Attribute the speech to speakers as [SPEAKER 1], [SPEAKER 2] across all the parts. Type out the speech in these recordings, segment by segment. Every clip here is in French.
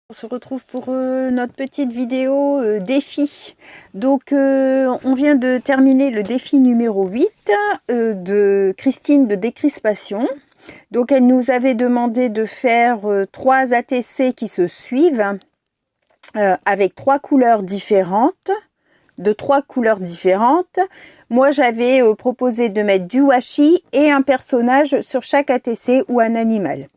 [SPEAKER 1] On se retrouve pour notre petite vidéo défi. Donc on vient de terminer le défi numéro 8 de Christine de Décrispation. Donc elle nous avait demandé de faire 3 ATC qui se suivent avec 3 couleurs différentes, de 3 couleurs différentes. Moi j'avais proposé de mettre du washi et un personnage sur chaque ATC ou un animal.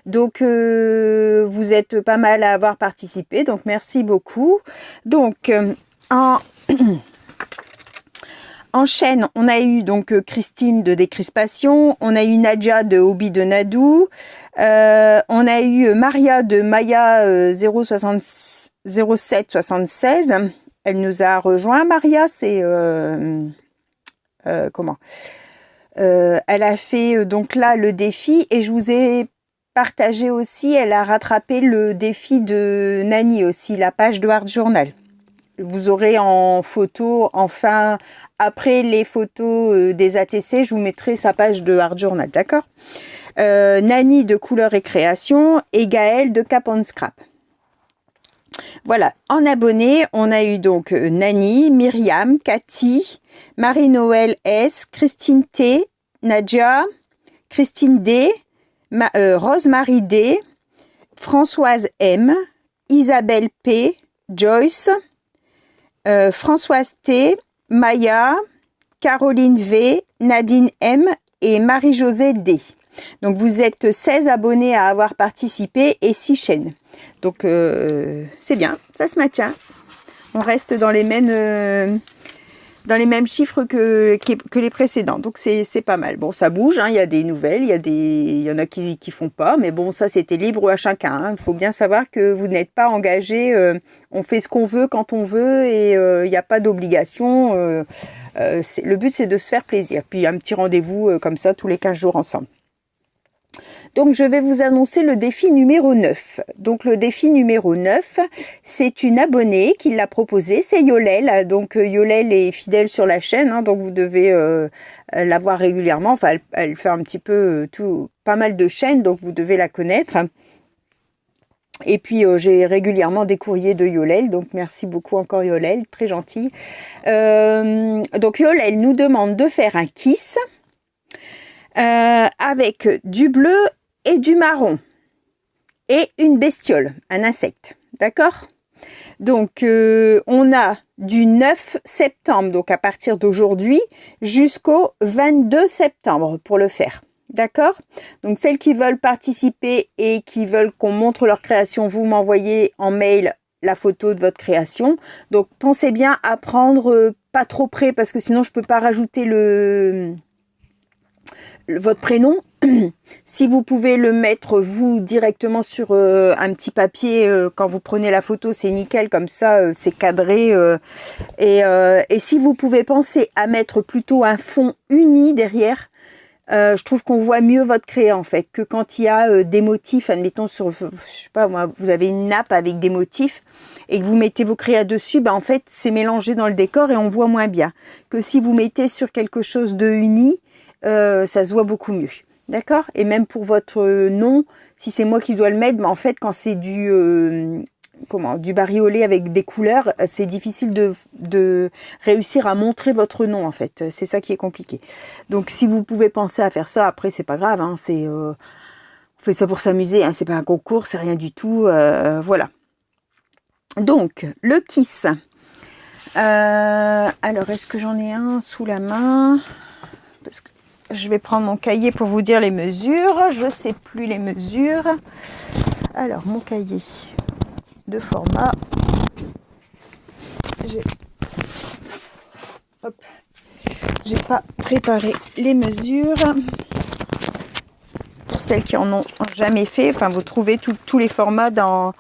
[SPEAKER 1] Donc, vous êtes pas mal à avoir participé, donc merci beaucoup. Donc, en chaîne, on a eu donc Christine de Décrispation, on a eu Nadia de Hobby de Nadou, on a eu Maria de Maya 0776. Elle nous a rejoint. Maria, c'est comment elle a fait donc là le défi et je vous ai partagé aussi, elle a rattrapé le défi de Nani aussi, la page de Art Journal. Vous aurez en photo, enfin, après les photos des ATC, je vous mettrai sa page de Art Journal, d'accord? Nani de Couleur et Création et Gaëlle de Cap on Scrap. Voilà, en abonnés, on a eu donc Nani, Myriam, Cathy, Marie-Noël S, Christine T, Nadia, Christine D, Rose-Marie D, Françoise M, Isabelle P, Joyce, Françoise T, Maya, Caroline V, Nadine M et Marie-Josée D. Donc vous êtes 16 abonnés à avoir participé et 6 chaînes. Donc c'est bien, ça se maintient. On reste dans les mêmes chiffres que les précédents. Donc c'est pas mal. Bon, ça bouge, hein, il y a des nouvelles, il y en a qui font pas, mais bon, ça c'était libre à chacun. Hein. Il faut bien savoir que vous n'êtes pas engagé, on fait ce qu'on veut quand on veut et il n'y a pas d'obligation. Le but c'est de se faire plaisir. Puis un petit rendez-vous comme ça tous les 15 jours ensemble. Donc, je vais vous annoncer le défi numéro 9. Donc, le défi numéro 9, c'est une abonnée qui l'a proposé, c'est Yolel. Donc, Yolel est fidèle sur la chaîne, hein, donc vous devez la voir régulièrement. Enfin, elle fait un petit peu pas mal de chaînes, donc vous devez la connaître. Et puis, j'ai régulièrement des courriers de Yolel, donc merci beaucoup encore Yolel, très gentil. Donc, Yolel nous demande de faire un kiss avec du bleu et du marron et une bestiole, un insecte, d'accord? Donc on a du 9 septembre, donc à partir d'aujourd'hui jusqu'au 22 septembre pour le faire, d'accord? Donc celles qui veulent participer et qui veulent qu'on montre leur création, vous m'envoyez en mail la photo de votre création. Donc pensez bien à prendre pas trop près parce que sinon je peux pas rajouter votre prénom. Si vous pouvez le mettre vous directement sur un petit papier quand vous prenez la photo, c'est nickel, comme ça c'est cadré. Et si vous pouvez penser à mettre plutôt un fond uni derrière, je trouve qu'on voit mieux votre créa en fait, que quand il y a des motifs, admettons sur, je sais pas moi, vous avez une nappe avec des motifs et que vous mettez vos créas dessus, en fait c'est mélangé dans le décor et on voit moins bien. Que si vous mettez sur quelque chose de uni, ça se voit beaucoup mieux. D'accord? Et même pour votre nom, si c'est moi qui dois le mettre, en fait, quand c'est du bariolé avec des couleurs, c'est difficile de réussir à montrer votre nom, en fait. C'est ça qui est compliqué. Donc, si vous pouvez penser à faire ça, après, c'est pas grave. Hein, on fait ça pour s'amuser. Hein, c'est pas un concours, c'est rien du tout. Voilà. Donc, le kiss. Alors, est-ce que j'en ai un sous la main? Parce que je vais prendre mon cahier pour vous dire les mesures. Je ne sais plus les mesures. Alors, mon cahier de format. J'ai pas préparé les mesures. Pour celles qui en ont jamais fait, enfin, vous trouvez tous les formats dans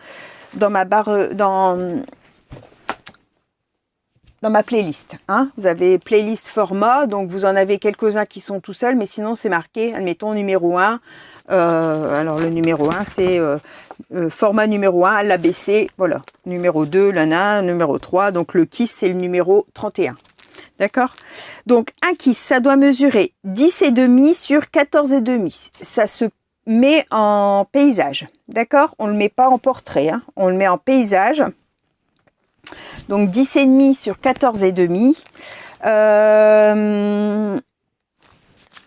[SPEAKER 1] ma barre, dans ma playlist, hein. Vous avez playlist format, donc vous en avez quelques-uns qui sont tout seuls, mais sinon c'est marqué, admettons numéro 1, alors le numéro 1 c'est format numéro 1, l'ABC, voilà, numéro 2, l'ANA, numéro 3, donc le kiss c'est le numéro 31, d'accord? Donc un kiss, ça doit mesurer 10,5 sur 14,5, ça se met en paysage, d'accord? On ne le met pas en portrait, hein, on le met en paysage. Donc 10,5 sur 14,5.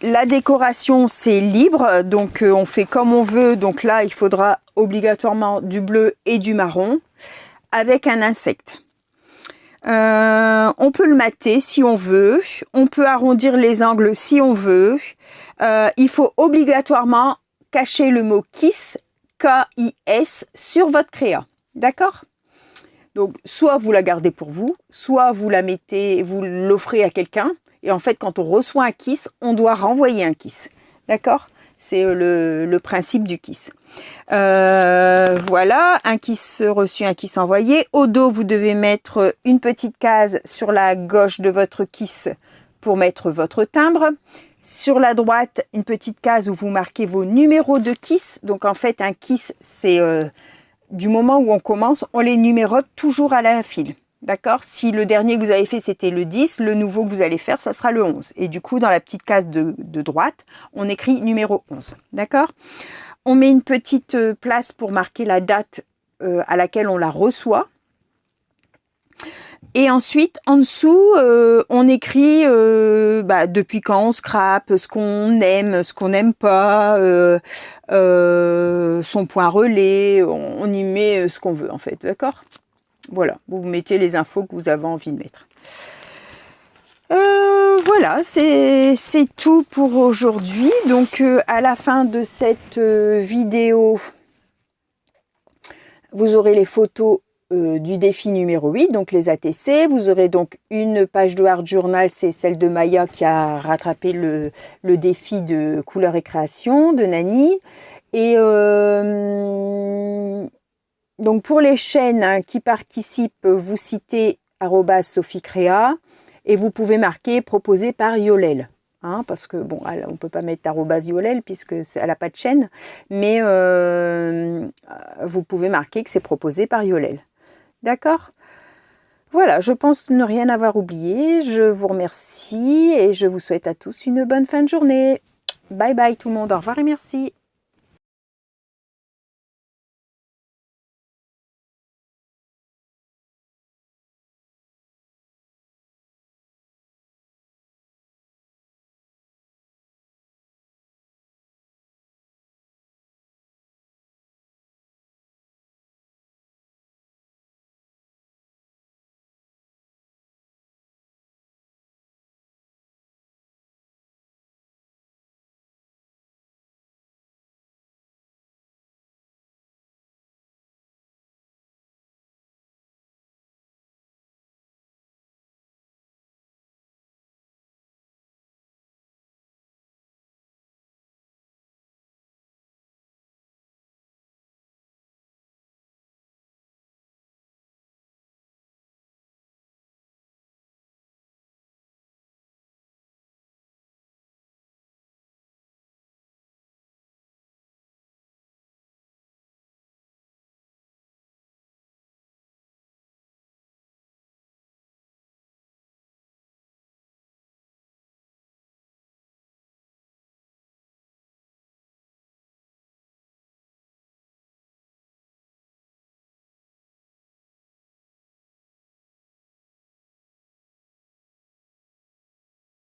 [SPEAKER 1] La décoration, c'est libre, donc on fait comme on veut. Donc là, il faudra obligatoirement du bleu et du marron avec un insecte. On peut le mater si on veut, on peut arrondir les angles si on veut. Il faut obligatoirement cacher le mot KISS, K-I-S, sur votre créa, d'accord? Donc soit vous la gardez pour vous, soit vous la mettez, vous l'offrez à quelqu'un. Et en fait, quand on reçoit un KISS, on doit renvoyer un KISS, d'accord? C'est le principe du KISS. Voilà, un KISS reçu, un KISS envoyé. Au dos, vous devez mettre une petite case sur la gauche de votre KISS pour mettre votre timbre. Sur la droite, une petite case où vous marquez vos numéros de KISS. Donc en fait, un KISS, c'est du moment où on commence, on les numérote toujours à la file. D'accord? Si le dernier que vous avez fait, c'était le 10, le nouveau que vous allez faire, ça sera le 11. Et du coup, dans la petite case de droite, on écrit numéro 11. D'accord? On met une petite place pour marquer la date à laquelle on la reçoit. Et ensuite, en dessous, on écrit depuis quand on scrape, ce qu'on aime, ce qu'on n'aime pas, son point relais, on y met ce qu'on veut en fait, d'accord? Voilà, vous mettez les infos que vous avez envie de mettre. Voilà, c'est tout pour aujourd'hui. Donc, à la fin de cette vidéo, vous aurez les photos du défi numéro 8, donc les ATC. Vous aurez donc une page de Art Journal, c'est celle de Maya qui a rattrapé le défi de couleur et création de Nani. Et donc pour les chaînes qui participent, vous citez @SophieCréa et vous pouvez marquer proposé par Yolel. Hein, parce que bon, on peut pas mettre @Yolel puisque elle n'a pas de chaîne, mais vous pouvez marquer que c'est proposé par Yolel. D'accord? Voilà, je pense ne rien avoir oublié. Je vous remercie et je vous souhaite à tous une bonne fin de journée. Bye bye tout le monde, au revoir et merci.